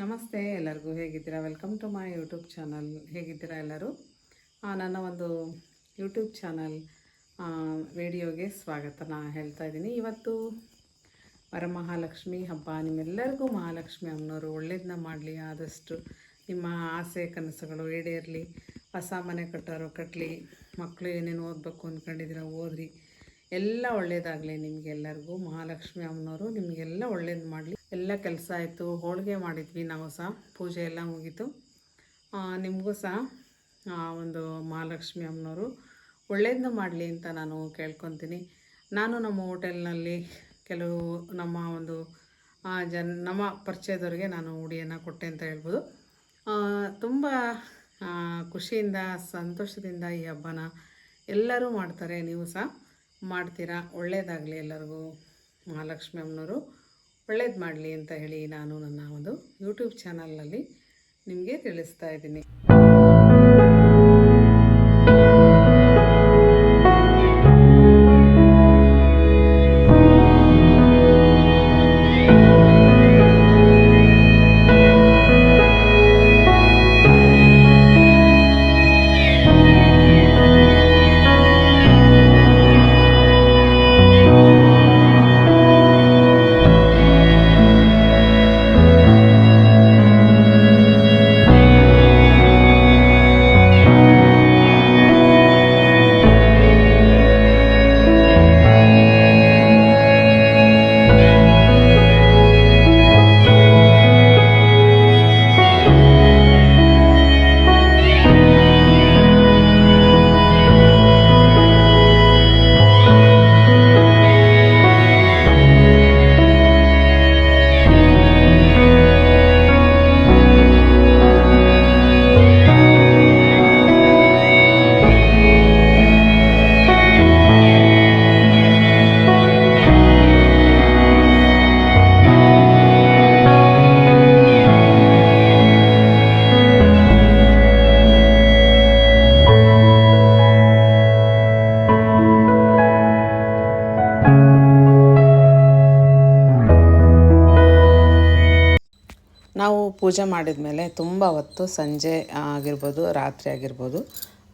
ನಮಸ್ತೆ ಎಲ್ಲರಿಗೂ, ಹೇಗಿದ್ದೀರಾ? Welcome to my YouTube channel. ಹೇಗಿದ್ದೀರಾ ಎಲ್ಲರೂ? ನನ್ನ ಒಂದು ಯೂಟ್ಯೂಬ್ ಚಾನಲ್ ವಿಡಿಯೋಗೆ ಸ್ವಾಗತನ ಹೇಳ್ತಾ ಇದ್ದೀನಿ. ಇವತ್ತು ವರಮಹಾಲಕ್ಷ್ಮಿ ಹಬ್ಬ. ನಿಮ್ಮೆಲ್ಲರಿಗೂ ಮಹಾಲಕ್ಷ್ಮಿ ಅಮ್ಮನವರು ಒಳ್ಳೇದನ್ನ ಮಾಡಲಿ, ಆದಷ್ಟು ನಿಮ್ಮ ಆಸೆ ಕನಸುಗಳು ಈಡೇರಲಿ, ಹೊಸ ಮನೆ ಕಟ್ಟೋರು ಕಟ್ಟಲಿ, ಮಕ್ಕಳು ಏನೇನು ಓದಬೇಕು ಅಂದ್ಕೊಂಡಿದ್ದೀರಾ ಓದ್ರಿ, ಎಲ್ಲ ಒಳ್ಳೇದಾಗಲಿ ನಿಮಗೆಲ್ಲರಿಗೂ. ಮಹಾಲಕ್ಷ್ಮಿ ಅಮ್ಮನವರು ನಿಮಗೆಲ್ಲ ಒಳ್ಳೇದು ಮಾಡಲಿ. ಎಲ್ಲ ಕೆಲಸ ಆಯಿತು, ಹೋಳಿಗೆ ಮಾಡಿದ್ವಿ ನಾವು ಸಹ, ಪೂಜೆ ಎಲ್ಲ ಮುಗೀತು. ನಿಮಗೂ ಸಹ ಒಂದು ಮಹಾಲಕ್ಷ್ಮಿ ಅಮ್ಮನವರು ಒಳ್ಳೇದನ್ನ ಮಾಡಲಿ ಅಂತ ನಾನು ಕೇಳ್ಕೊತೀನಿ. ನಾನು ನಮ್ಮ ಹೋಟೆಲ್ನಲ್ಲಿ ಕೆಲವು ನಮ್ಮ ಪರಿಚಯದವ್ರಿಗೆ ನಾನು ಉಡಿಯನ್ನು ಕೊಟ್ಟೆ ಅಂತ ಹೇಳ್ಬೋದು. ತುಂಬ ಖುಷಿಯಿಂದ ಸಂತೋಷದಿಂದ ಈ ಹಬ್ಬನ ಎಲ್ಲರೂ ಮಾಡ್ತಾರೆ, ನೀವು ಸಹ ಮಾಡ್ತೀರಾ. ಒಳ್ಳೆಯದಾಗಲಿ ಎಲ್ಲರಿಗೂ, ಮಹಾಲಕ್ಷ್ಮಿ ಅಮ್ಮನವರು ಒಳ್ಳೇದು ಮಾಡಲಿ ಅಂತ ಹೇಳಿ ನಾನು ನನ್ನ ಒಂದು ಯೂಟ್ಯೂಬ್ ಚಾನಲ್ನಲ್ಲಿ ನಿಮಗೆ ತಿಳಿಸ್ತಾ ಇದ್ದೀನಿ. ನಾವು ಪೂಜೆ ಮಾಡಿದ ಮೇಲೆ ತುಂಬ ಹೊತ್ತು, ಸಂಜೆ ಆಗಿರ್ಬೋದು, ರಾತ್ರಿ ಆಗಿರ್ಬೋದು,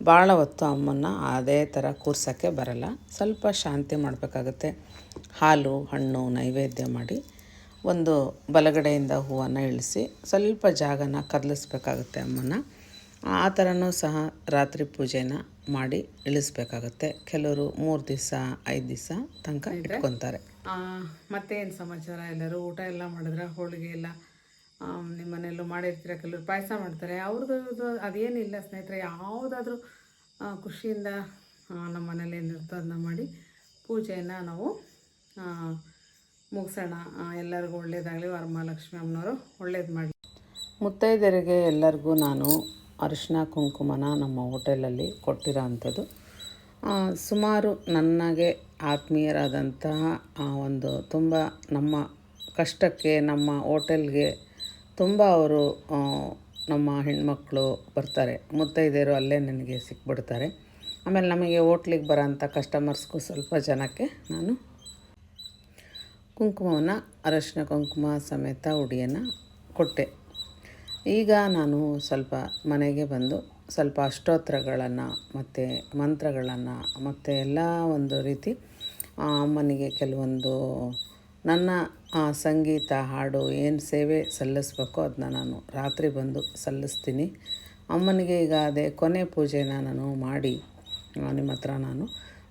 ಭಾಳ ಹೊತ್ತು ಅಮ್ಮನ್ನು ಅದೇ ಥರ ಕೂರ್ಸೋಕ್ಕೆ ಬರಲ್ಲ. ಸ್ವಲ್ಪ ಶಾಂತಿ ಮಾಡಬೇಕಾಗತ್ತೆ. ಹಾಲು ಹಣ್ಣು ನೈವೇದ್ಯ ಮಾಡಿ ಒಂದು ಬಲಗಡೆಯಿಂದ ಹೂವನ್ನು ಇಳಿಸಿ ಸ್ವಲ್ಪ ಜಾಗನ ಕದಲಿಸ್ಬೇಕಾಗತ್ತೆ ಅಮ್ಮನ. ಆ ಥರನೂ ಸಹ ರಾತ್ರಿ ಪೂಜೆನ ಮಾಡಿ ಇಳಿಸ್ಬೇಕಾಗತ್ತೆ. ಕೆಲವರು 3 ದಿವಸ 5 ದಿವಸ ತನಕ ಇಟ್ಕೊತಾರೆ. ಮತ್ತೇನು ಸಮಾಚಾರ? ಎಲ್ಲರೂ ಊಟ ಎಲ್ಲ ಮಾಡಿದ್ರೆ, ಹೋಳಿಗೆ ಎಲ್ಲ ನಿಮ್ಮ ಮನೆಯಲ್ಲೂ ಮಾಡಿರ್ತೀರ, ಕೆಲವರು ಪಾಯಸ ಮಾಡ್ತಾರೆ. ಅವ್ರದ್ದು ಅದೇನಿಲ್ಲ ಸ್ನೇಹಿತರೆ, ಯಾವುದಾದ್ರೂ ಖುಷಿಯಿಂದ ನಮ್ಮ ಮನೇಲಿ ಏನಿರ್ತೋ ಅದನ್ನ ಮಾಡಿ ಪೂಜೆಯನ್ನು ನಾವು ಮುಗಿಸೋಣ. ಎಲ್ಲರಿಗೂ ಒಳ್ಳೇದಾಗಲಿ, ವರಮಹಾಲಕ್ಷ್ಮಿ ಅಮ್ಮನವರು ಒಳ್ಳೇದು ಮಾಡಲಿ. ಮುತ್ತೈದೆಯರಿಗೆ ಎಲ್ಲರಿಗೂ ನಾನು ಅರಿಶಿನ ಕುಂಕುಮನ ನಮ್ಮ ಹೋಟೆಲಲ್ಲಿ ಕೊಟ್ಟಿರೋ ಅಂಥದ್ದು. ಸುಮಾರು ನನಗೆ ಆತ್ಮೀಯರಾದಂತಹ ಒಂದು ತುಂಬ ನಮ್ಮ ಕಷ್ಟಕ್ಕೆ, ನಮ್ಮ ಹೋಟೆಲ್ಗೆ ತುಂಬ ಅವರು ನಮ್ಮ ಹೆಣ್ಮಕ್ಳು ಬರ್ತಾರೆ, ಮುತ್ತೈದೆಯರು ಅಲ್ಲೇ ನನಗೆ ಸಿಕ್ಬಿಡ್ತಾರೆ. ಆಮೇಲೆ ನಮಗೆ ಹೋಟ್ಲಿಗೆ ಬರೋಂಥ ಕಸ್ಟಮರ್ಸ್ಗೂ ಸ್ವಲ್ಪ ಜನಕ್ಕೆ ನಾನು ಕುಂಕುಮವನ್ನು, ಅರಶಿನ ಕುಂಕುಮ ಸಮೇತ ಉಡಿಯನ್ನು ಕೊಟ್ಟೆ. ಈಗ ನಾನು ಸ್ವಲ್ಪ ಮನೆಗೆ ಬಂದು ಸ್ವಲ್ಪ ಅಷ್ಟೋತ್ತರಗಳನ್ನು ಮತ್ತು ಮಂತ್ರಗಳನ್ನು ಮತ್ತು ಎಲ್ಲ ಒಂದು ರೀತಿ ಅಮ್ಮನಿಗೆ ಕೆಲವೊಂದು ನನ್ನ ಸಂಗೀತ ಹಾಡು ಏನು ಸೇವೆ ಸಲ್ಲಿಸ್ಬೇಕೋ ಅದನ್ನ ನಾನು ರಾತ್ರಿ ಬಂದು ಸಲ್ಲಿಸ್ತೀನಿ ಅಮ್ಮನಿಗೆ. ಈಗ ಅದೇ ಕೊನೆ ಪೂಜೆನ ನಾನು ಮಾಡಿ ನಿಮ್ಮ ಹತ್ರ ನಾನು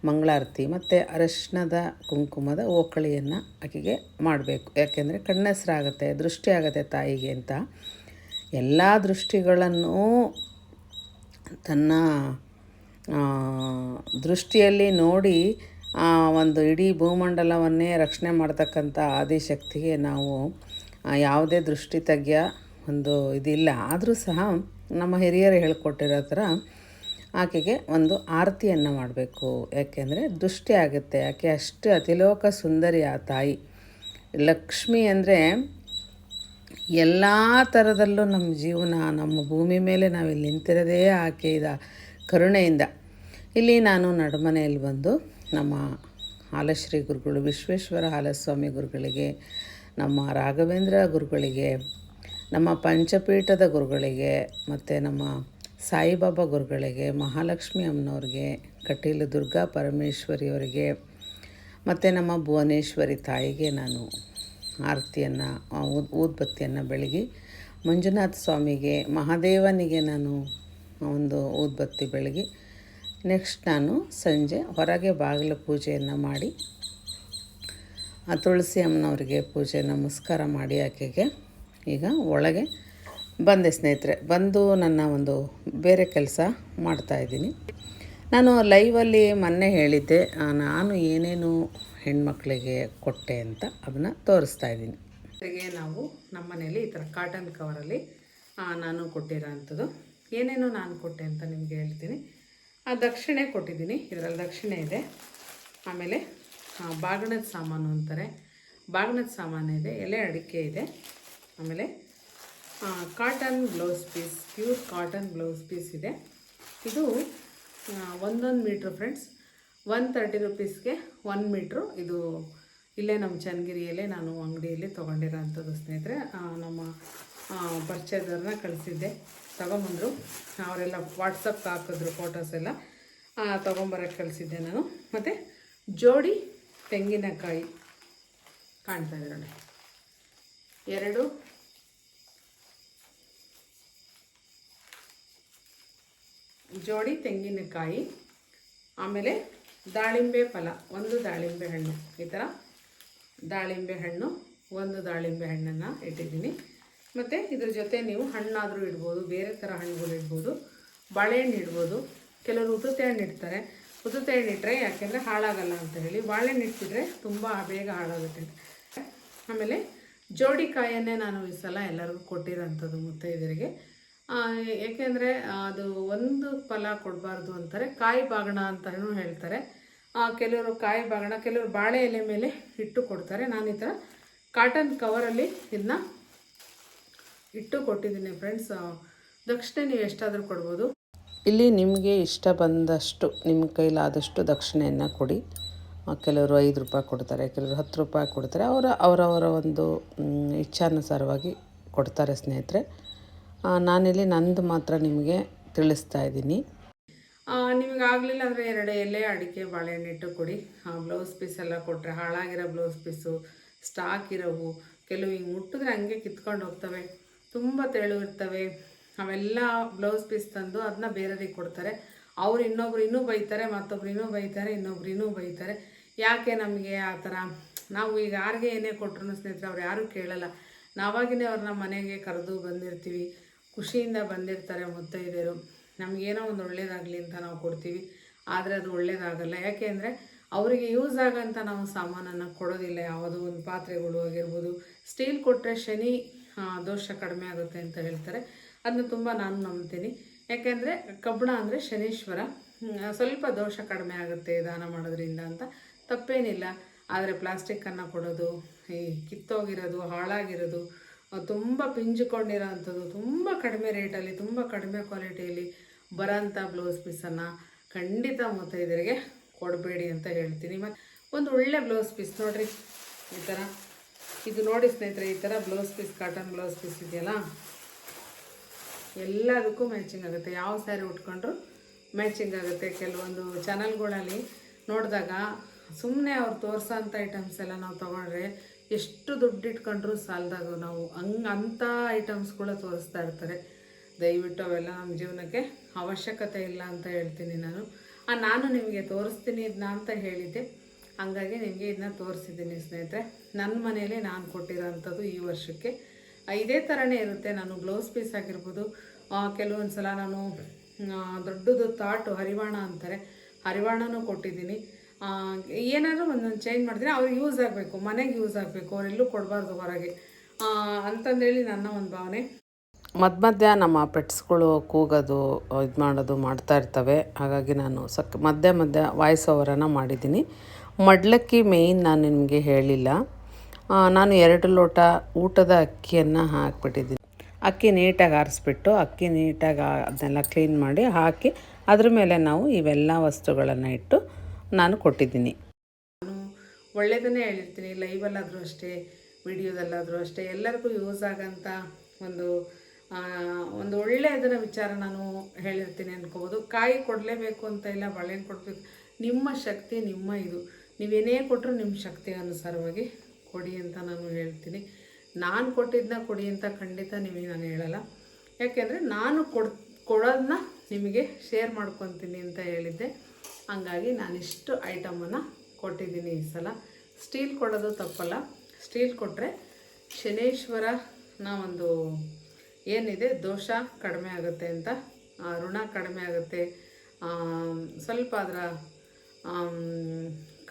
ಮಂಗಳಾರತಿ ಮತ್ತು ಅರಶಿನದ ಕುಂಕುಮದ ಓಕಳಿಯನ್ನು ಆಕೆಗೆ ಮಾಡಬೇಕು. ಯಾಕೆಂದರೆ ಕಣ್ಣೆಸರಾಗುತ್ತೆ, ದೃಷ್ಟಿ ಆಗುತ್ತೆ ತಾಯಿಗೆ ಅಂತ. ಎಲ್ಲ ದೃಷ್ಟಿಗಳನ್ನು ತನ್ನ ದೃಷ್ಟಿಯಲ್ಲಿ ನೋಡಿ ಒಂದು ಇಡೀ ಭೂಮಂಡಲವನ್ನೇ ರಕ್ಷಣೆ ಮಾಡ್ತಕ್ಕಂಥ ಆದಿಶಕ್ತಿಗೆ ನಾವು ಯಾವುದೇ ದೃಷ್ಟಿ ತೆಗೆಯ ಒಂದು ಇದಿಲ್ಲ. ಆದರೂ ಸಹ ನಮ್ಮ ಹಿರಿಯರು ಹೇಳ್ಕೊಟ್ಟಿರೋ ಥರ ಆಕೆಗೆ ಒಂದು ಆರತಿಯನ್ನು ಮಾಡಬೇಕು. ಯಾಕೆಂದರೆ ದೃಷ್ಟಿ ಆಗುತ್ತೆ. ಆಕೆ ಅಷ್ಟು ಅತಿಲೋಕ ಸುಂದರಿ ಆ ತಾಯಿ. ಲಕ್ಷ್ಮಿ ಅಂದರೆ ಎಲ್ಲ ಥರದಲ್ಲೂ ನಮ್ಮ ಜೀವನ, ನಮ್ಮ ಭೂಮಿ ಮೇಲೆ ನಾವಿಲ್ಲಿ ನಿಂತಿರೋದೇ ಆಕೆಯ ಕರುಣೆಯಿಂದ. ಇಲ್ಲಿ ನಾನು ನಡುಮನೆಯಲ್ಲಿ ಬಂದು ನಮ್ಮ ಹಾಲಶ್ರೀ ಗುರುಗಳು, ವಿಶ್ವೇಶ್ವರ ಹಾಲಸ್ವಾಮಿ ಗುರುಗಳಿಗೆ, ನಮ್ಮ ರಾಘವೇಂದ್ರ ಗುರುಗಳಿಗೆ, ನಮ್ಮ ಪಂಚಪೀಠದ ಗುರುಗಳಿಗೆ ಮತ್ತು ನಮ್ಮ ಸಾಯಿಬಾಬಾ ಗುರುಗಳಿಗೆ, ಮಹಾಲಕ್ಷ್ಮಿ ಅಮ್ಮನವ್ರಿಗೆ, ಕಟೀಲು ದುರ್ಗಾ ಪರಮೇಶ್ವರಿಯವರಿಗೆ ಮತ್ತು ನಮ್ಮ ಭುವನೇಶ್ವರಿ ತಾಯಿಗೆ ನಾನು ಆರತಿಯನ್ನು ಊದ್ಬತ್ತಿಯನ್ನು ಬೆಳಗಿ, ಮಂಜುನಾಥ ಸ್ವಾಮಿಗೆ, ಮಹಾದೇವನಿಗೆ ನಾನು ಒಂದು ಊದ್ಬತ್ತಿ ಬೆಳಗಿ, ನೆಕ್ಸ್ಟ್ ನಾನು ಸಂಜೆ ಹೊರಗೆ ಬಾಗಿಲು ಪೂಜೆಯನ್ನು ಮಾಡಿ ಆ ತುಳಸಿ ಅಮ್ಮನವ್ರಿಗೆ ಪೂಜೆ ನಮಸ್ಕಾರ ಮಾಡಿ ಆಕೆಗೆ ಈಗ ಒಳಗೆ ಬಂದೆ ಸ್ನೇಹಿತರೆ. ಬಂದು ನನ್ನ ಒಂದು ಬೇರೆ ಕೆಲಸ ಮಾಡ್ತಾಯಿದ್ದೀನಿ. ನಾನು ಲೈವಲ್ಲಿ ಮೊನ್ನೆ ಹೇಳಿದ್ದೆ ನಾನು ಏನೇನು ಹೆಣ್ಮಕ್ಳಿಗೆ ಕೊಟ್ಟೆ ಅಂತ, ಅದನ್ನು ತೋರಿಸ್ತಾ ಇದ್ದೀನಿ. ನಾವು ನಮ್ಮ ಮನೇಲಿ ಈ ಥರ ಕಾಟನ್ ಕವರಲ್ಲಿ ನಾನು ಕೊಟ್ಟಿರೋ ಅಂಥದ್ದು ಏನೇನು ನಾನು ಕೊಟ್ಟೆ ಅಂತ ನಿಮಗೆ ಹೇಳ್ತೀನಿ. ದಕ್ಷಿಣೆ ಕೊಟ್ಟಿದ್ದೀನಿ, ಇದರಲ್ಲಿ ದಕ್ಷಿಣೆ ಇದೆ. ಆಮೇಲೆ ಬಾಗಿಣದ ಸಾಮಾನು ಅಂತಾರೆ, ಬಾಗಿಣದ ಸಾಮಾನು ಇದೆ, ಎಲೆ ಅಡಿಕೆ ಇದೆ. ಆಮೇಲೆ cotton blouse piece, pure cotton blouse piece ಇದೆ. ಇದು 1 ಮೀಟ್ರ್ ಫ್ರೆಂಡ್ಸ್, 130 ರುಪೀಸ್ಗೆ 1 ಮೀಟ್ರು. ಇದು ಇಲ್ಲೇ ನಮ್ಮ ಚನ್ನಗಿರಿಯಲ್ಲೇ ನಾನು ಅಂಗಡಿಯಲ್ಲಿ ತೊಗೊಂಡಿರೋ ಅಂಥದ್ದು ಸ್ನೇಹಿತರೆ. ನಮ್ಮ ಪರಿಚಯದವ್ರನ್ನ ಕಳಿಸಿದ್ದೆ, ತೊಗೊಂಬಂದರು. ಅವರೆಲ್ಲ ವಾಟ್ಸಪ್ಗೆ ಹಾಕಿದ್ರು ಫೋಟೋಸ್ ಎಲ್ಲ, ತೊಗೊಂಬರೋಕ್ಕೆ ಕಳಿಸಿದ್ದೆ ನಾನು. ಮತ್ತು ಜೋಡಿ ತೆಂಗಿನಕಾಯಿ ಕಾಣ್ತಾ ಇದೆ ನೋಡಿ, 2 ಜೋಡಿ ತೆಂಗಿನಕಾಯಿ. ಆಮೇಲೆ ದಾಳಿಂಬೆ ಫಲ, 1 ದಾಳಿಂಬೆ ಹಣ್ಣು, ಈ ಥರ ದಾಳಿಂಬೆ ಹಣ್ಣು, 1 ದಾಳಿಂಬೆ ಹಣ್ಣನ್ನು ಇಟ್ಟಿದ್ದೀನಿ. ಮತ್ತು ಇದ್ರ ಜೊತೆ ನೀವು ಹಣ್ಣಾದರೂ ಇಡ್ಬೋದು, ಬೇರೆ ಥರ ಹಣ್ಣುಗಳು ಇಡ್ಬೋದು, ಬಾಳೆಹಣ್ಣು ಇಡ್ಬೋದು. ಕೆಲವರು ಉದುತೆ ಹಣ್ಣು ಇಡ್ತಾರೆ, ಉದುತೆ ಹಣ್ಣು ಇಟ್ಟರೆ ಯಾಕೆಂದರೆ ಹಾಳಾಗಲ್ಲ ಅಂತ ಹೇಳಿ. ಬಾಳೆಹಣ್ಣು ಇಟ್ಬಿಟ್ರೆ ತುಂಬ ಬೇಗ ಹಾಳಾಗುತ್ತೆ. ಆಮೇಲೆ ಜೋಡಿಕಾಯನ್ನೇ ನಾನು ಈ ಸಲ ಎಲ್ಲರಿಗೂ ಕೊಟ್ಟಿರೋಂಥದ್ದು ಮುತ್ತೈದೆಯರಿಗೆ. ಏಕೆಂದರೆ ಅದು ಒಂದು ಫಲ ಕೊಡಬಾರ್ದು ಅಂತಾರೆ, ಕಾಯಿ ಬಾಗಣ ಅಂತಲೂ ಹೇಳ್ತಾರೆ. ಕೆಲವರು ಕಾಯಿ ಬಾಗಣ, ಕೆಲವರು ಬಾಳೆ ಎಲೆ ಮೇಲೆ ಇಟ್ಟು ಕೊಡ್ತಾರೆ. ನಾನು ಈ ಥರ ಕಾಟನ್ ಕವರಲ್ಲಿ ಇದನ್ನ ಇಟ್ಟು ಕೊಟ್ಟಿದ್ದೀನಿ ಫ್ರೆಂಡ್ಸ್. ದಕ್ಷಿಣೆ ನೀವು ಎಷ್ಟಾದರೂ ಕೊಡ್ಬೋದು. ಇಲ್ಲಿ ನಿಮಗೆ ಇಷ್ಟ ಬಂದಷ್ಟು, ನಿಮ್ಮ ಕೈಲಾದಷ್ಟು ದಕ್ಷಿಣೆಯನ್ನು ಕೊಡಿ. ಕೆಲವರು 5 ರೂಪಾಯಿ ಕೊಡ್ತಾರೆ, ಕೆಲವರು 10 ರೂಪಾಯಿ ಕೊಡ್ತಾರೆ. ಅವರವರ ಒಂದು ಇಚ್ಛಾನುಸಾರವಾಗಿ ಕೊಡ್ತಾರೆ ಸ್ನೇಹಿತರೆ. ನಾನಿಲ್ಲಿ ನಂದು ಮಾತ್ರ ನಿಮಗೆ ತಿಳಿಸ್ತಾ ಇದ್ದೀನಿ. ನಿಮಗೆ ಆಗಲಿಲ್ಲ ಅಂದರೆ 2 ಎಲೆ ಅಡಿಕೆ ಬಾಳೆಹಣ್ಣು ಇಟ್ಟು ಕೊಡಿ. ಬ್ಲೌಸ್ ಪೀಸ್ ಎಲ್ಲ ಕೊಟ್ಟರೆ ಹಾಳಾಗಿರೋ ಬ್ಲೌಸ್ ಪೀಸು, ಸ್ಟಾಕ್ ಇರೋವು, ಕೆಲವು ಹಿಂಗೆ ಮುಟ್ಟಿದ್ರೆ ಹಂಗೆ ಕಿತ್ಕೊಂಡು ಹೋಗ್ತವೆ, ತುಂಬ ತೆಳು ಇರ್ತವೆ. ಅವೆಲ್ಲ ಬ್ಲೌಸ್ ಪೀಸ್ ತಂದು ಅದನ್ನ ಬೇರೆಯವ್ರಿಗೆ ಕೊಡ್ತಾರೆ. ಅವ್ರು ಇನ್ನೊಬ್ರು ಇನ್ನೂ ಬೈತಾರೆ, ಮತ್ತೊಬ್ರು ಇನ್ನೂ ಬೈತಾರೆ, ಇನ್ನೊಬ್ರು ಇನ್ನೂ ಬೈತಾರೆ. ಯಾಕೆ ನಮಗೆ ಆ ಥರ? ನಾವು ಈಗ ಯಾರಿಗೆ ಏನೇ ಕೊಟ್ಟರು ಸ್ನೇಹಿತರೆ ಅವ್ರು ಯಾರೂ ಕೇಳಲ್ಲ. ನಾವಾಗಿನೇ ಅವ್ರನ್ನ ಮನೆಗೆ ಕರೆದು ಬಂದಿರ್ತೀವಿ, ಖುಷಿಯಿಂದ ಬಂದಿರ್ತಾರೆ ಮುತ್ತೈದೆಯರು. ನಮಗೇನೋ ಒಂದು ಒಳ್ಳೇದಾಗಲಿ ಅಂತ ನಾವು ಕೊಡ್ತೀವಿ, ಆದರೆ ಅದು ಒಳ್ಳೇದಾಗಲ್ಲ. ಯಾಕೆ ಅಂದರೆ ಅವರಿಗೆ ಯೂಸ್ ಆಗೋಂಥ ನಾವು ಸಾಮಾನನ್ನು ಕೊಡೋದಿಲ್ಲ. ಯಾವುದೋ ಒಂದು ಪಾತ್ರೆಗಳು ಆಗಿರ್ಬೋದು, ಸ್ಟೀಲ್ ಕೊಟ್ಟರೆ ಶನಿ ದೋಷ ಕಡಿಮೆ ಆಗುತ್ತೆ ಅಂತ ಹೇಳ್ತಾರೆ. ಅದನ್ನ ತುಂಬ ನಾನು ನಂಬ್ತೀನಿ. ಯಾಕೆಂದರೆ ಕಬ್ಬಣ ಅಂದರೆ ಶನೀಶ್ವರ, ಸ್ವಲ್ಪ ದೋಷ ಕಡಿಮೆ ಆಗುತ್ತೆ ದಾನ ಮಾಡೋದ್ರಿಂದ ಅಂತ. ತಪ್ಪೇನಿಲ್ಲ. ಆದರೆ ಪ್ಲಾಸ್ಟಿಕ್ಕನ್ನು ಕೊಡೋದು, ಈ ಕಿತ್ತೋಗಿರೋದು, ಹಾಳಾಗಿರೋದು, ತುಂಬ ಪಿಂಜಿಕೊಂಡಿರೋ ಅಂಥದ್ದು, ತುಂಬ ಕಡಿಮೆ ರೇಟಲ್ಲಿ, ತುಂಬ ಕಡಿಮೆ ಕ್ವಾಲಿಟಿಯಲ್ಲಿ ಬರೋಂಥ ಬ್ಲೌಸ್ ಪೀಸನ್ನು ಖಂಡಿತ ಮುತ್ತೈದೆಯರಿಗೆ ಕೊಡಬೇಡಿ ಅಂತ ಹೇಳ್ತೀನಿ. ಮತ್ತು ಒಂದು ಒಳ್ಳೆ ಬ್ಲೌಸ್ ಪೀಸ್ ನೋಡಿರಿ, ಈ ಥರ ಇದು ನೋಡಿ ಸ್ನೇಹಿತರೆ, ಈ ಥರ blouse piece, cotton blouse piece ಇದೆಯಲ್ಲ, ಎಲ್ಲದಕ್ಕೂ ಮ್ಯಾಚಿಂಗ್ ಆಗುತ್ತೆ. ಯಾವ ಸ್ಯಾರಿ ಉಟ್ಕೊಂಡ್ರು ಮ್ಯಾಚಿಂಗ್ ಆಗುತ್ತೆ. ಕೆಲವೊಂದು ಚಾನಲ್ಗಳಲ್ಲಿ ನೋಡಿದಾಗ ಸುಮ್ಮನೆ ಅವ್ರು ತೋರಿಸೋಂಥ ಐಟಮ್ಸ್ ಎಲ್ಲ ನಾವು ತೊಗೊಂಡ್ರೆ ಎಷ್ಟು ದುಡ್ಡು ಇಟ್ಕೊಂಡ್ರು ಸಾಲದಾಗ ನಾವು ಅಂಥ ಐಟಮ್ಸ್ಗಳು ತೋರಿಸ್ತಾ ಇರ್ತಾರೆ. ದಯವಿಟ್ಟು ಅವೆಲ್ಲ ನಮ್ಮ ಜೀವನಕ್ಕೆ ಅವಶ್ಯಕತೆ ಇಲ್ಲ ಅಂತ ಹೇಳ್ತೀನಿ ನಾನು. ನಾನು ನಿಮಗೆ ತೋರಿಸ್ತೀನಿ ಇದನ್ನ ಅಂತ ಹೇಳಿದ್ದೆ, ಹಂಗಾಗಿ ನಿಮಗೆ ಇದನ್ನ ತೋರಿಸಿದ್ದೀನಿ ಸ್ನೇಹಿತರೆ. ನನ್ನ ಮನೇಲಿ ನಾನು ಕೊಟ್ಟಿರೋ ಅಂಥದ್ದು ಈ ವರ್ಷಕ್ಕೆ ಇದೇ ಥರನೇ ಇರುತ್ತೆ. ನಾನು ಬ್ಲೌಸ್ ಪೀಸ್ ಆಗಿರ್ಬೋದು, ಕೆಲವೊಂದು ಸಲ ನಾನು ದೊಡ್ಡದು ತಾಟು ಹರಿವಾಣ ಅಂತಾರೆ, ಹರಿವಾಣನೂ ಕೊಟ್ಟಿದ್ದೀನಿ. ಏನಾದರೂ ಒಂದೊಂದು ಚೇಂಜ್ ಮಾಡ್ತೀನಿ. ಅವ್ರಿಗೆ ಯೂಸ್ ಆಗಬೇಕು, ಮನೆಗೆ ಯೂಸ್ ಆಗಬೇಕು, ಅವರೆಲ್ಲೂ ಕೊಡಬಾರ್ದು ಹೊರಗೆ ಅಂತಂದೇಳಿ ನನ್ನ ಒಂದು ಭಾವನೆ. ಮಧ್ಯ ನಮ್ಮ ಪೆಟ್ಸ್ಗಳು ಕೂಗೋದು, ಇದು ಮಾಡೋದು ಮಾಡ್ತಾ ಇರ್ತವೆ. ಹಾಗಾಗಿ ನಾನು ಮಧ್ಯ ವಾಯ್ಸ್ ಓವರನ್ನು ಮಾಡಿದ್ದೀನಿ. ಮಡ್ಲಕ್ಕಿ ಮೇಯ್ನ್ ನಾನು ನಿಮಗೆ ಹೇಳಿಲ್ಲ. ನಾನು 2 ಲೋಟ ಊಟದ ಅಕ್ಕಿಯನ್ನು ಹಾಕಿಬಿಟ್ಟಿದ್ದೀನಿ. ಅಕ್ಕಿ ನೀಟಾಗಿ ಆರಿಸ್ಬಿಟ್ಟು, ಅಕ್ಕಿ ನೀಟಾಗಿ ಅದನ್ನೆಲ್ಲ ಕ್ಲೀನ್ ಮಾಡಿ ಹಾಕಿ, ಅದ್ರ ಮೇಲೆ ನಾವು ಇವೆಲ್ಲ ವಸ್ತುಗಳನ್ನು ಇಟ್ಟು ನಾನು ಕೊಟ್ಟಿದ್ದೀನಿ. ನಾನು ಒಳ್ಳೆಯದನ್ನೇ ಹೇಳಿರ್ತೀನಿ, ಲೈವಲ್ಲಾದರೂ ಅಷ್ಟೇ, ವಿಡಿಯೋದಲ್ಲಾದರೂ ಅಷ್ಟೇ, ಎಲ್ಲರಿಗೂ ಯೂಸ್ ಆಗೋಂಥ ಒಂದು ಒಂದು ಒಳ್ಳೆಯ ಅದನ್ನು ವಿಚಾರ ನಾನು ಹೇಳಿರ್ತೀನಿ ಅಂದ್ಕೋಬೋದು. ಕಾಯಿ ಕೊಡಲೇಬೇಕು ಅಂತ ಇಲ್ಲ, ಬಾಳೆಹಣ್ಣು ಕೊಡಬೇಕು, ನಿಮ್ಮ ಶಕ್ತಿ ನಿಮ್ಮ ಇದು, ನೀವೇನೇ ಕೊಟ್ಟರು ನಿಮ್ಮ ಶಕ್ತಿ ಅನುಸಾರವಾಗಿ ಕೊಡಿ ಅಂತ ನಾನು ಹೇಳ್ತೀನಿ. ನಾನು ಕೊಟ್ಟಿದ್ದನ್ನ ಕೊಡಿ ಅಂತ ಖಂಡಿತ ನಿಮಗೆ ನಾನು ಹೇಳಲ್ಲ. ಯಾಕೆಂದರೆ ನಾನು ಕೊಡೋದನ್ನ ನಿಮಗೆ ಶೇರ್ ಮಾಡ್ಕೊತೀನಿ ಅಂತ ಹೇಳಿದ್ದೆ. ಹಂಗಾಗಿ ನಾನಿಷ್ಟು ಐಟಮನ್ನು ಕೊಟ್ಟಿದ್ದೀನಿ ಈ ಸಲ. ಸ್ಟೀಲ್ ಕೊಡೋದು ತಪ್ಪಲ್ಲ. ಸ್ಟೀಲ್ ಕೊಟ್ಟರೆ ಶನೇಶ್ವರನ ಒಂದು ಏನಿದೆ ದೋಷ ಕಡಿಮೆ ಆಗುತ್ತೆ ಅಂತ, ಋಣ ಕಡಿಮೆ ಆಗುತ್ತೆ, ಸ್ವಲ್ಪ ಅದರ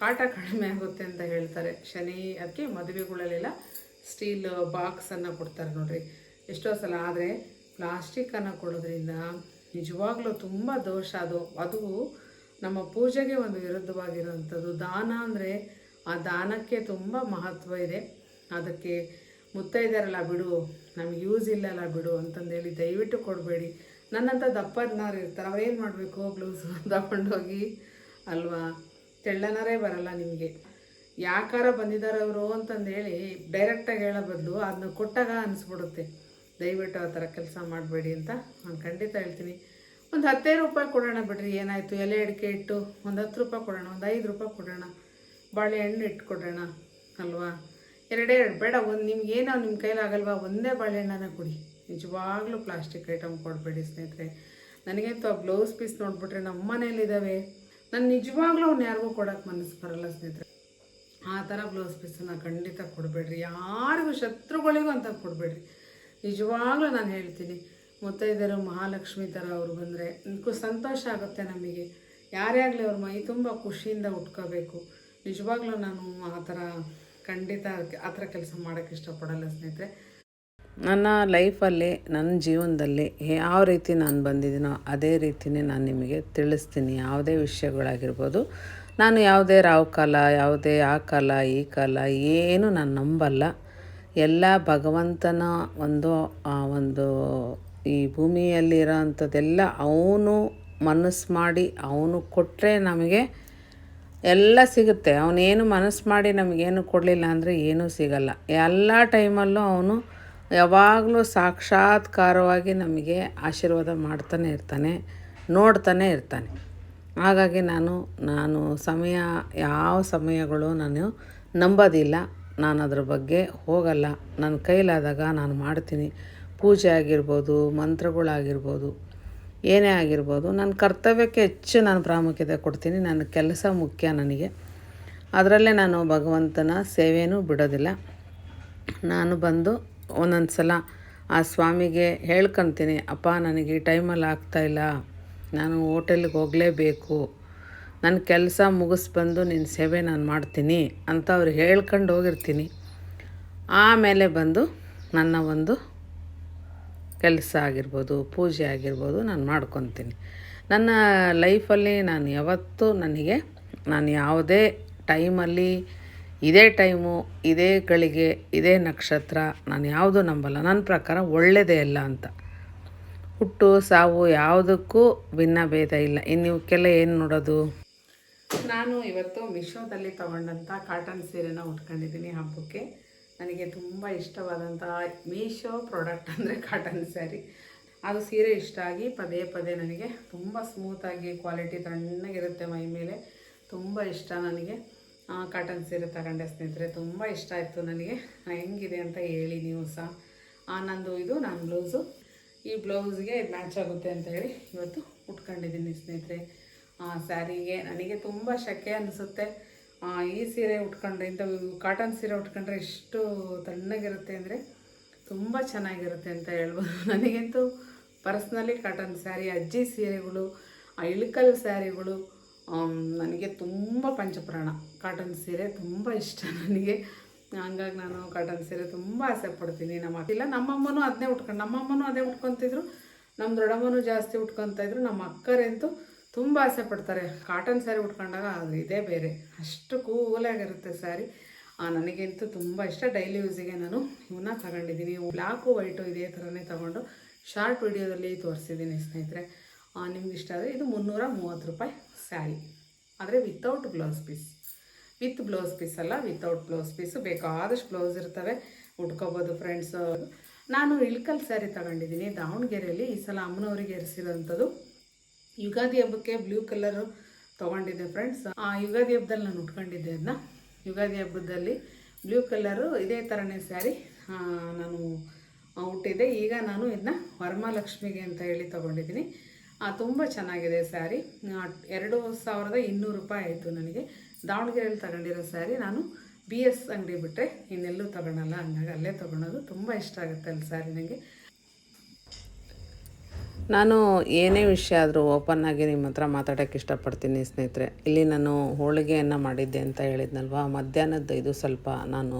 ಕಾಟ ಕಡಿಮೆ ಆಗುತ್ತೆ ಅಂತ ಹೇಳ್ತಾರೆ ಶನಿ. ಅದಕ್ಕೆ ಮದುವೆಗಳಲ್ಲೆಲ್ಲ ಸ್ಟೀಲ್ ಬಾಕ್ಸನ್ನು ಕೊಡ್ತಾರೆ ನೋಡಿರಿ ಎಷ್ಟೋ ಸಲ. ಆದರೆ ಪ್ಲಾಸ್ಟಿಕ್ಕನ್ನು ಕೊಡೋದ್ರಿಂದ ನಿಜವಾಗ್ಲೂ ತುಂಬ ದೋಷ. ಅದು ನಮ್ಮ ಪೂಜೆಗೆ ಒಂದು ವಿರುದ್ಧವಾಗಿರೋವಂಥದ್ದು. ದಾನ ಅಂದರೆ ಆ ದಾನಕ್ಕೆ ತುಂಬ ಮಹತ್ವ ಇದೆ. ಅದಕ್ಕೆ ಮುತ್ತೈದೆಯರಲ್ಲ ಬಿಡು, ನಮ್ಗೆ ಯೂಸ್ ಇಲ್ಲಲ್ಲ ಬಿಡು ಅಂತಂದೇಳಿ ದಯವಿಟ್ಟು ಕೊಡಬೇಡಿ. ನನ್ನಂಥ ದಪ್ಪನಾರು ಇರ್ತಾರೆ, ಅವ್ರೇನು ಮಾಡಬೇಕು, ಬ್ಲೌಸು ತಗೊಂಡೋಗಿ ಅಲ್ವಾ, ತೆಳ್ಳನರೇ ಬರಲ್ಲ ನಿಮಗೆ. ಯಾಕಾರ ಬಂದಿದ್ದಾರೆ ಅವರು ಅಂತಂದೇಳಿ ಡೈರೆಕ್ಟಾಗಿ ಹೇಳೋ ಬದಲು ಅದನ್ನ ಕೊಟ್ಟಾಗ ಅನಿಸ್ಬಿಡುತ್ತೆ. ದಯವಿಟ್ಟು ಆ ಥರ ಕೆಲಸ ಮಾಡಬೇಡಿ ಅಂತ ನಾನು ಖಂಡಿತ ಹೇಳ್ತೀನಿ. ಒಂದು 15 ರೂಪಾಯಿ ಕೊಡೋಣ ಬಿಡ್ರಿ, ಏನಾಯಿತು, ಎಲೆ ಅಡಿಕೆ ಇಟ್ಟು ಒಂದು 10 ರೂಪಾಯಿ ಕೊಡೋಣ, ಒಂದು 5 ರೂಪಾಯಿ ಕೊಡೋಣ, ಬಾಳೆಹಣ್ಣು ಇಟ್ಕೊಡೋಣ ಅಲ್ವಾ. ಎರಡೇ ಬೇಡ, ಒಂದು ನಿಮ್ಗೇನೋ ನಿಮ್ಮ ಕೈಲಾಗಲ್ವಾ ಒಂದೇ ಬಾಳೆಹಣ್ಣನ್ನು ಕೊಡಿ. ನಿಜವಾಗ್ಲೂ ಪ್ಲಾಸ್ಟಿಕ್ ಐಟಮ್ ಕೊಡಬೇಡಿ ಸ್ನೇಹಿತರೆ. ನನಗಂತೂ ಆ ಬ್ಲೌಸ್ ಪೀಸ್ ನೋಡಿಬಿಟ್ರೆ ನಮ್ಮ ಮನೇಲಿದ್ದಾವೆ, ನಾನು ನಿಜವಾಗ್ಲೂ ಅವ್ನು ಯಾರಿಗೂ ಕೊಡೋಕ್ಕೆ ಮನಸ್ಸು ಬರಲ್ಲ ಸ್ನೇಹಿತರೆ. ಆ ಥರ ಬ್ಲೌಸ್ ಪೀಸನ್ನು ಖಂಡಿತ ಕೊಡಬೇಡ್ರಿ, ಯಾರಿಗೂ ಶತ್ರುಗಳಿಗೂ ಅಂತ ಕೊಡಬೇಡ್ರಿ. ನಿಜವಾಗ್ಲೂ ನಾನು ಹೇಳ್ತೀನಿ, ಮುತ್ತೈದೆಯರು ಮಹಾಲಕ್ಷ್ಮಿ ಥರ ಅವರು ಬಂದರೆ ಸಂತೋಷ ಆಗುತ್ತೆ ನಮಗೆ. ಯಾರೇ ಆಗಲಿ ಅವ್ರ ಮೈ ತುಂಬ ಖುಷಿಯಿಂದ ಉಟ್ಕೋಬೇಕು. ನಿಜವಾಗ್ಲೂ ನಾನು ಆ ಥರ ಖಂಡಿತ ಆ ಥರ ಕೆಲಸ ಮಾಡೋಕ್ಕೆ ಇಷ್ಟಪಡಲ್ಲ ಸ್ನೇಹಿತರೆ. ನನ್ನ ಲೈಫಲ್ಲಿ, ನನ್ನ ಜೀವನದಲ್ಲಿ ಯಾವ ರೀತಿ ನಾನು ಬಂದಿದ್ದೀನೋ ಅದೇ ರೀತಿಯೇ ನಾನು ನಿಮಗೆ ತಿಳಿಸ್ತೀನಿ. ಯಾವುದೇ ವಿಷಯಗಳಾಗಿರ್ಬೋದು, ನಾನು ಯಾವುದೇ ರಾವು ಕಾಲ, ಯಾವುದೇ ಆ ಕಾಲ ಈ ಕಾಲ ಏನು ನಾನು ನಂಬಲ್ಲ. ಎಲ್ಲ ಭಗವಂತನ ಒಂದು ಈ ಭೂಮಿಯಲ್ಲಿರೋ ಅಂಥದ್ದೆಲ್ಲ ಅವನು ಮನಸ್ಸು ಮಾಡಿ ಅವನು ಕೊಟ್ಟರೆ ನಮಗೆ ಎಲ್ಲ ಸಿಗುತ್ತೆ. ಅವನೇನು ಮನಸ್ಸು ಮಾಡಿ ನಮಗೇನು ಕೊಡಲಿಲ್ಲ ಅಂದರೆ ಏನೂ ಸಿಗಲ್ಲ. ಎಲ್ಲ ಟೈಮಲ್ಲೂ ಅವನು ಯಾವಾಗಲೂ ಸಾಕ್ಷಾತ್ಕಾರವಾಗಿ ನಮಗೆ ಆಶೀರ್ವಾದ ಮಾಡ್ತಾನೆ ಇರ್ತಾನೆ, ನೋಡ್ತಾನೆ ಇರ್ತಾನೆ. ಹಾಗಾಗಿ ನಾನು ಯಾವ ಸಮಯಗಳು ನಾನು ನಂಬೋದಿಲ್ಲ. ನಾನು ಅದ್ರ ಬಗ್ಗೆ ಹೋಗಲ್ಲ. ನನ್ನ ಕೈಲಾದಾಗ ನಾನು ಮಾಡ್ತೀನಿ. ಪೂಜೆ ಆಗಿರ್ಬೋದು, ಮಂತ್ರಗಳಾಗಿರ್ಬೋದು, ಏನೇ ಆಗಿರ್ಬೋದು, ನನ್ನ ಕರ್ತವ್ಯಕ್ಕೆ ಹೆಚ್ಚು ನಾನು ಪ್ರಾಮುಖ್ಯತೆ ಕೊಡ್ತೀನಿ. ನನ್ನ ಕೆಲಸ ಮುಖ್ಯ ನನಗೆ. ಅದರಲ್ಲೇ ನಾನು ಭಗವಂತನ ಸೇವೆಯೂ ಬಿಡೋದಿಲ್ಲ. ನಾನು ಬಂದು ಒಂದೊಂದು ಸಲ ಆ ಸ್ವಾಮಿಗೆ ಹೇಳ್ಕೊತೀನಿ, ಅಪ್ಪ ನನಗೆ ಈ ಟೈಮಲ್ಲಿ ಆಗ್ತಾಯಿಲ್ಲ, ನಾನು ಹೋಟೆಲ್ಗೆ ಹೋಗಲೇಬೇಕು, ನನ್ನ ಕೆಲಸ ಮುಗಿಸ್ಬಂದು ನಿನ್ನ ಸೇವೆ ನಾನು ಮಾಡ್ತೀನಿ ಅಂತ ಅವ್ರಿಗೆ ಹೇಳ್ಕೊಂಡು ಹೋಗಿರ್ತೀನಿ. ಆಮೇಲೆ ಬಂದು ನನ್ನ ಒಂದು ಕೆಲಸ ಆಗಿರ್ಬೋದು, ಪೂಜೆ ಆಗಿರ್ಬೋದು ನಾನು ಮಾಡ್ಕೊತೀನಿ. ನನ್ನ ಲೈಫಲ್ಲಿ ನಾನು ಯಾವತ್ತೂ ನಾನು ಯಾವುದೇ ಟೈಮಲ್ಲಿ ಇದೇ ಟೈಮು, ಇದೇ ಗಳಿಗೆ, ಇದೇ ನಕ್ಷತ್ರ ನಾನು ಯಾವುದೂ ನಂಬಲ್ಲ. ನನ್ನ ಪ್ರಕಾರ ಒಳ್ಳೆಯದೇ ಇಲ್ಲ ಅಂತ. ಹುಟ್ಟು ಸಾವು ಯಾವುದಕ್ಕೂ ಭಿನ್ನ ಭೇದ ಇಲ್ಲ. ಇನ್ನು ಇವಕ್ಕೆಲ್ಲ ಏನು ನೋಡೋದು. ನಾನು ಇವತ್ತು ಮೀಶೋದಲ್ಲಿ ತೊಗೊಂಡಂಥ ಕಾಟನ್ ಸೀರೆನ ಉಟ್ಕೊಂಡಿದ್ದೀನಿ ಹಬ್ಬಕ್ಕೆ. ನನಗೆ ತುಂಬ ಇಷ್ಟವಾದಂಥ ಮೀಶೋ ಪ್ರಾಡಕ್ಟ್ ಅಂದರೆ ಕಾಟನ್ ಸ್ಯಾರಿ. ಅದು ಸೀರೆ ಇಷ್ಟ ಆಗಿ ಪದೇ ಪದೇ ನನಗೆ ತುಂಬ ಸ್ಮೂತಾಗಿ ಕ್ವಾಲಿಟಿ ತಣ್ಣಗಿರುತ್ತೆ ಮೈ ಮೇಲೆ. ತುಂಬ ಇಷ್ಟ ನನಗೆ. ಕಾಟನ್ ಸೀರೆ ತಗೊಂಡೆ ಸ್ನೇಹಿತರೆ, ತುಂಬ ಇಷ್ಟ ಆಯಿತು ನನಗೆ. ಹೆಂಗಿದೆ ಅಂತ ಹೇಳಿ ನೀವು ಸಹ. ನಾನು ಬ್ಲೌಸು, ಈ ಬ್ಲೌಸ್ಗೆ ಮ್ಯಾಚ್ ಆಗುತ್ತೆ ಅಂತ ಹೇಳಿ ಇವತ್ತು ಉಟ್ಕೊಂಡಿದ್ದೀನಿ ಸ್ನೇಹಿತರೆ. ಸ್ಯಾರಿಗೆ ನನಗೆ ತುಂಬ ಶೆಕೆ ಅನಿಸುತ್ತೆ. ಈ ಸೀರೆ ಉಟ್ಕೊಂಡ್ರೆ, ಕಾಟನ್ ಸೀರೆ ಉಟ್ಕೊಂಡ್ರೆ ಎಷ್ಟು ತಣ್ಣಗಿರುತ್ತೆ ಅಂದರೆ ತುಂಬ ಚೆನ್ನಾಗಿರುತ್ತೆ ಅಂತ ಹೇಳ್ಬೋದು. ನನಗಂತೂ ಪರ್ಸ್ನಲಿ ಕಾಟನ್ ಸ್ಯಾರಿ, ಅಜ್ಜಿ ಸೀರೆಗಳು, ಇಳಕಲ್ ಸ್ಯಾರಿಗಳು ನನಗೆ ತುಂಬ ಪಂಚಪ್ರಾಣ. ಕಾಟನ್ ಸೀರೆ ತುಂಬ ಇಷ್ಟ ನನಗೆ. ಹಂಗಾಗಿ ನಾನು ಕಾಟನ್ ಸೀರೆ ತುಂಬ ಆಸೆ ಪಡ್ತೀನಿ. ನಮ್ಮಮ್ಮನೂ ಅದನ್ನೇ ನಮ್ಮಮ್ಮನೂ ಅದೇ ಉಟ್ಕೊತಿದ್ರು, ನಮ್ಮ ದೊಡ್ಡಮ್ಮನೂ ಜಾಸ್ತಿ ಉಟ್ಕೊತಾಯಿದ್ರು. ನಮ್ಮ ಅಕ್ಕರಂತೂ ತುಂಬ ಆಸೆ ಪಡ್ತಾರೆ ಕಾಟನ್ ಸ್ಯಾರಿ ಉಟ್ಕೊಂಡಾಗ. ಅದು ಇದೇ ಬೇರೆ, ಅಷ್ಟು ಕೂಲಾಗಿರುತ್ತೆ ಸ್ಯಾರಿ. ನನಗಂತೂ ತುಂಬ ಇಷ್ಟ. ಡೈಲಿ ಯೂಸಿಗೆ ನಾನು ಇವನ್ನ ತಗೊಂಡಿದ್ದೀನಿ. ಬ್ಲ್ಯಾಕು ವೈಟು ಇದೇ ಥರನೇ ತೊಗೊಂಡು ಶಾರ್ಟ್ ವಿಡಿಯೋದಲ್ಲಿ ತೋರಿಸಿದ್ದೀನಿ ಸ್ನೇಹಿತರೆ. ನಿಮ್ಗೆ ಇಷ್ಟ ಆದರೆ ಇದು 330 ರೂಪಾಯಿ ಸ್ಯಾರಿ, ಆದರೆ without blouse piece. With blouse piece ಅಲ್ಲ, ವಿತೌಟ್ ಬ್ಲೌಸ್ ಪೀಸು. ಬೇಕಾದಷ್ಟು ಬ್ಲೌಸ್ ಇರ್ತವೆ, ಉಟ್ಕೋಬೋದು ಫ್ರೆಂಡ್ಸು. ನಾನು ಇಳ್ಕಲ್ ಸ್ಯಾರಿ ತಗೊಂಡಿದ್ದೀನಿ ದಾವಣಗೆರೆಯಲ್ಲಿ. ಈ ಸಲ ಅಮ್ಮನವರಿಗೆ ಎರಿಸಿರೋಂಥದ್ದು. ಯುಗಾದಿ ಹಬ್ಬಕ್ಕೆ ಬ್ಲೂ ಕಲರು ತೊಗೊಂಡಿದ್ದೆ ಫ್ರೆಂಡ್ಸ್. ಯುಗಾದಿ ಹಬ್ಬದಲ್ಲಿ ನಾನು ಉಟ್ಕೊಂಡಿದ್ದೆ ಅದನ್ನ. ಯುಗಾದಿ ಹಬ್ಬದಲ್ಲಿ ಬ್ಲೂ ಕಲರು ಇದೇ ಥರನೇ ಸ್ಯಾರಿ ನಾನು ಹುಟ್ಟಿದ್ದೆ. ಈಗ ನಾನು ಇದನ್ನ ವರಮಹಾಲಕ್ಷ್ಮಿಗೆ ಅಂತ ಹೇಳಿ ತೊಗೊಂಡಿದ್ದೀನಿ. ತುಂಬ ಚೆನ್ನಾಗಿದೆ ಸ್ಯಾರಿ. 2200 ರೂಪಾಯಿ ಆಯಿತು ನನಗೆ. ದಾವಣಗೆರೆಯಲ್ಲಿ ತಗೊಂಡಿರೋ ಸ್ಯಾರಿ. ನಾನು BS ಅಂಗಡಿ ಬಿಟ್ಟರೆ ಇನ್ನೆಲ್ಲೂ ತೊಗೊಳಲ್ಲ, ಹಂಗಾಗಿ ಅಲ್ಲೇ ತೊಗೊಳೋದು. ತುಂಬ ಇಷ್ಟ ಆಗುತ್ತೆ ಅಲ್ಲಿ ಸ್ಯಾರಿ ನನಗೆ. ನಾನು ಏನೇ ವಿಷಯ ಆದರೂ ಓಪನ್ ಆಗಿ ನಿಮ್ಮ ಹತ್ರ ಮಾತಾಡೋಕ್ಕೆ ಇಷ್ಟಪಡ್ತೀನಿ ಸ್ನೇಹಿತರೆ. ಇಲ್ಲಿ ನಾನು ಹೋಳಿಗೆಯನ್ನು ಮಾಡಿದ್ದೆ ಅಂತ ಹೇಳಿದ್ನಲ್ವ, ಮಧ್ಯಾಹ್ನದ್ದು ಇದು ಸ್ವಲ್ಪ ನಾನು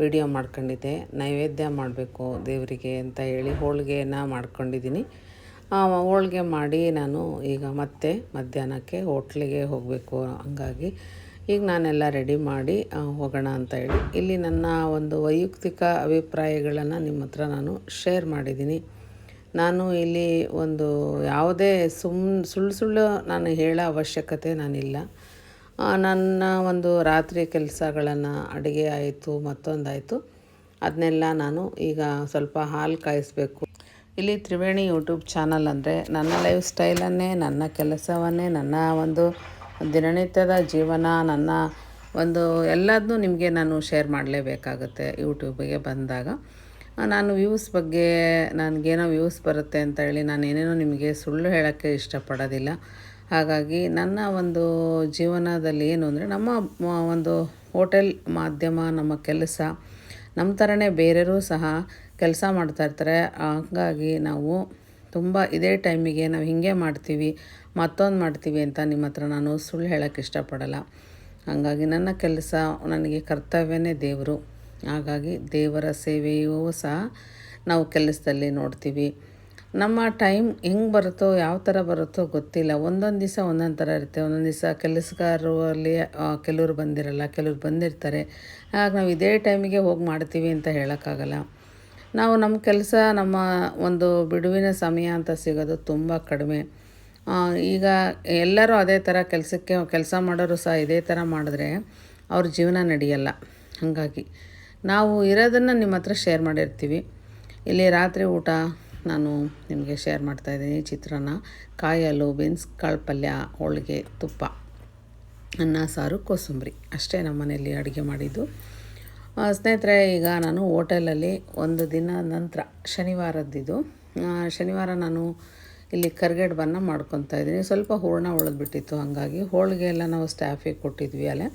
ವಿಡಿಯೋ ಮಾಡ್ಕೊಂಡಿದ್ದೆ. ನೈವೇದ್ಯ ಮಾಡಬೇಕು ದೇವರಿಗೆ ಅಂತ ಹೇಳಿ ಹೋಳಿಗೆಯನ್ನು ಮಾಡ್ಕೊಂಡಿದ್ದೀನಿ. ಹೋಳಿಗೆ ಮಾಡಿ ನಾನು ಈಗ ಮತ್ತೆ ಮಧ್ಯಾಹ್ನಕ್ಕೆ ಹೋಟ್ಲಿಗೆ ಹೋಗಬೇಕು. ಹಂಗಾಗಿ ಈಗ ನಾನೆಲ್ಲ ರೆಡಿ ಮಾಡಿ ಹೋಗೋಣ ಅಂತ ಹೇಳಿ ಇಲ್ಲಿ ನನ್ನ ಒಂದು ವೈಯಕ್ತಿಕ ಅಭಿಪ್ರಾಯಗಳನ್ನು ನಿಮ್ಮ ಹತ್ರ ನಾನು ಶೇರ್ ಮಾಡಿದ್ದೀನಿ. ನಾನು ಇಲ್ಲಿ ಒಂದು ಯಾವುದೇ ಸುಳ್ಳು ನಾನು ಹೇಳೋ ಅವಶ್ಯಕತೆ ನಾನಿಲ್ಲ. ನನ್ನ ಒಂದು ರಾತ್ರಿ ಕೆಲಸಗಳನ್ನು, ಅಡುಗೆ ಆಯಿತು, ಮತ್ತೊಂದಾಯಿತು, ಅದನ್ನೆಲ್ಲ ನಾನು ಈಗ ಸ್ವಲ್ಪ ಹಾಲು ಕಾಯಿಸಬೇಕು. ಇಲ್ಲಿ ತ್ರಿವೇಣಿ ಯೂಟ್ಯೂಬ್ ಚಾನಲ್ ಅಂದರೆ ನನ್ನ ಲೈಫ್ ಸ್ಟೈಲನ್ನೇ, ನನ್ನ ಕೆಲಸವನ್ನೇ, ನನ್ನ ಒಂದು ದಿನನಿತ್ಯದ ಜೀವನ, ನನ್ನ ಒಂದು ಎಲ್ಲದನ್ನೂ ನಿಮಗೆ ನಾನು ಶೇರ್ ಮಾಡಲೇಬೇಕಾಗುತ್ತೆ. ಯೂಟ್ಯೂಬಿಗೆ ಬಂದಾಗ ನಾನು ವ್ಯೂಸ್ ಬಗ್ಗೆ ನನಗೇನೋ ವ್ಯೂಸ್ ಬರುತ್ತೆ ಅಂತ ಹೇಳಿ ನಾನು ಏನೇನೋ ನಿಮಗೆ ಸುಳ್ಳು ಹೇಳೋಕ್ಕೆ ಇಷ್ಟಪಡೋದಿಲ್ಲ. ಹಾಗಾಗಿ ನನ್ನ ಒಂದು ಜೀವನದಲ್ಲಿ ಏನು ಅಂದರೆ, ನಮ್ಮ ಒಂದು ಹೋಟೆಲ್ ಮಾಧ್ಯಮ, ನಮ್ಮ ಕೆಲಸ ನಮ್ಮ ಥರನೇ ಬೇರೆಯರೂ ಸಹ ಕೆಲಸ ಮಾಡ್ತಾಯಿರ್ತಾರೆ. ಹಾಗಾಗಿ ನಾವು ತುಂಬ ಇದೇ ಟೈಮಿಗೆ ನಾವು ಹೀಗೆ ಮಾಡ್ತೀವಿ, ಮತ್ತೊಂದು ಮಾಡ್ತೀವಿ ಅಂತ ನಿಮ್ಮ ಹತ್ರ ನಾನು ಸುಳ್ಳು ಹೇಳೋಕ್ಕೆ ಇಷ್ಟಪಡಲ್ಲ. ಹಾಗಾಗಿ ನನ್ನ ಕೆಲಸ, ನನಗೆ ಕರ್ತವ್ಯನೇ ದೇವರು. ಹಾಗಾಗಿ ದೇವರ ಸೇವೆಯೂ ಸಹ ನಾವು ಕೆಲಸದಲ್ಲಿ ನೋಡ್ತೀವಿ. ನಮ್ಮ ಟೈಮ್ ಹೆಂಗೆ ಬರುತ್ತೋ, ಯಾವ ಥರ ಬರುತ್ತೋ ಗೊತ್ತಿಲ್ಲ. ಒಂದೊಂದು ದಿವಸ ಒಂದೊಂದು ಥರ ಇರುತ್ತೆ. ಒಂದೊಂದು ದಿವಸ ಕೆಲಸಗಾರರಲ್ಲಿ ಕೆಲವ್ರು ಬಂದಿರಲ್ಲ, ಕೆಲವ್ರು ಬಂದಿರ್ತಾರೆ. ಹಾಗಾಗಿ ನಾವು ಇದೇ ಟೈಮಿಗೆ ಹೋಗಿ ಮಾಡ್ತೀವಿ ಅಂತ ಹೇಳೋಕ್ಕಾಗಲ್ಲ. ನಾವು ನಮ್ಮ ಕೆಲಸ, ನಮ್ಮ ಒಂದು ಬಿಡುವಿನ ಸಮಯ ಅಂತ ಸಿಗೋದು ತುಂಬ ಕಡಿಮೆ. ಈಗ ಎಲ್ಲರೂ ಅದೇ ಥರ ಕೆಲಸ ಮಾಡೋರು ಸಹ ಇದೇ ಥರ ಮಾಡಿದ್ರೆ ಅವ್ರ ಜೀವನ ನಡೆಯಲ್ಲ. ಹಾಗಾಗಿ ನಾವು ಇರೋದನ್ನು ನಿಮ್ಮ ಹತ್ರ ಶೇರ್ ಮಾಡಿರ್ತೀವಿ. ಇಲ್ಲಿ ರಾತ್ರಿ ಊಟ ನಾನು ನಿಮಗೆ ಶೇರ್ ಮಾಡ್ತಾಯಿದ್ದೀನಿ. ಚಿತ್ರಾನ್ನ, ಕಾಯಿ ಹಾಲು, ಬೀನ್ಸ್ ಕಾಳು ಪಲ್ಯ, ಹೋಳಿಗೆ, ತುಪ್ಪ, ಅನ್ನ, ಸಾರು, ಕೋಸಂಬರಿ ಅಷ್ಟೇ ನಮ್ಮ ಮನೆಯಲ್ಲಿ ಅಡುಗೆ ಮಾಡಿದ್ದು. ಸ್ನೇಹಿತರೆ, ಈಗ ನಾನು ಹೋಟೆಲಲ್ಲಿ ಒಂದು ದಿನ ನಂತರ ಶನಿವಾರದ್ದಿದ್ದು, ಶನಿವಾರ ನಾನು ಇಲ್ಲಿ ಕರ್ಗಡ್ಬನ್ನು ಮಾಡ್ಕೊತಾಯಿದ್ದೀನಿ. ಸ್ವಲ್ಪ ಹೂರಣ ಉಳಿದ್ಬಿಟ್ಟಿತ್ತು. ಹಾಗಾಗಿ ಹೋಳಿಗೆ ಎಲ್ಲ ನಾವು ಸ್ಟಾಫಿಗೆ ಕೊಟ್ಟಿದ್ವಿ. ಅಲ್ಲೇ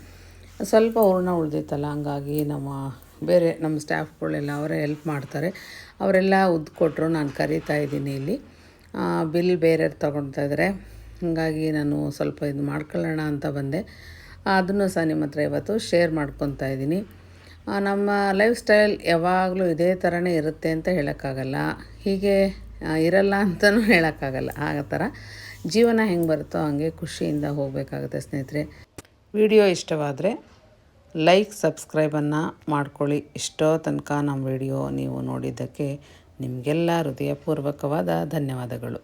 ಸ್ವಲ್ಪ ಹೂರಣ ಉಳಿದಿತ್ತಲ್ಲ, ಹಾಗಾಗಿ ನಮ್ಮ ಸ್ಟಾಫ್ಗಳೆಲ್ಲ ಅವರೇ ಹೆಲ್ಪ್ ಮಾಡ್ತಾರೆ. ಅವರೆಲ್ಲ ಕೊಟ್ಟರು. ನಾನು ಕರಿತಾ ಇದ್ದೀನಿ. ಇಲ್ಲಿ ಬಿಲ್ ಬೇರೆಯವ್ರು ತೊಗೊಳ್ತಾಯಿದ್ದಾರೆ. ಹಾಗಾಗಿ ನಾನು ಸ್ವಲ್ಪ ಇದು ಮಾಡ್ಕೊಳ್ಳೋಣ ಅಂತ ಬಂದೆ. ಅದನ್ನು ಸಹ ನಿಮ್ಮ ಹತ್ರ ಇವತ್ತು ಶೇರ್ ಮಾಡ್ಕೊತಾ ಇದ್ದೀನಿ. ನಮ್ಮ ಲೈಫ್ ಸ್ಟೈಲ್ ಯಾವಾಗಲೂ ಇದೇ ಥರನೇ ಇರುತ್ತೆ ಅಂತ ಹೇಳೋಕ್ಕಾಗಲ್ಲ, ಹೀಗೆ ಇರಲ್ಲ ಅಂತಲೂ ಹೇಳೋಕ್ಕಾಗಲ್ಲ. ಆ ಥರ ಜೀವನ ಹೆಂಗೆ ಬರುತ್ತೋ ಹಾಗೆ ಖುಷಿಯಿಂದ ಹೋಗಬೇಕಾಗುತ್ತೆ ಸ್ನೇಹಿತರೆ. ವಿಡಿಯೋ ಇಷ್ಟವಾದರೆ ಲೈಕ್, ಸಬ್ಸ್ಕ್ರೈಬನ್ನು ಮಾಡ್ಕೊಳ್ಳಿ. ಇಷ್ಟೋ ತನಕ ನಮ್ಮ ವಿಡಿಯೋ ನೀವು ನೋಡಿದ್ದಕ್ಕೆ ನಿಮಗೆಲ್ಲ ಹೃದಯಪೂರ್ವಕವಾದ ಧನ್ಯವಾದಗಳು.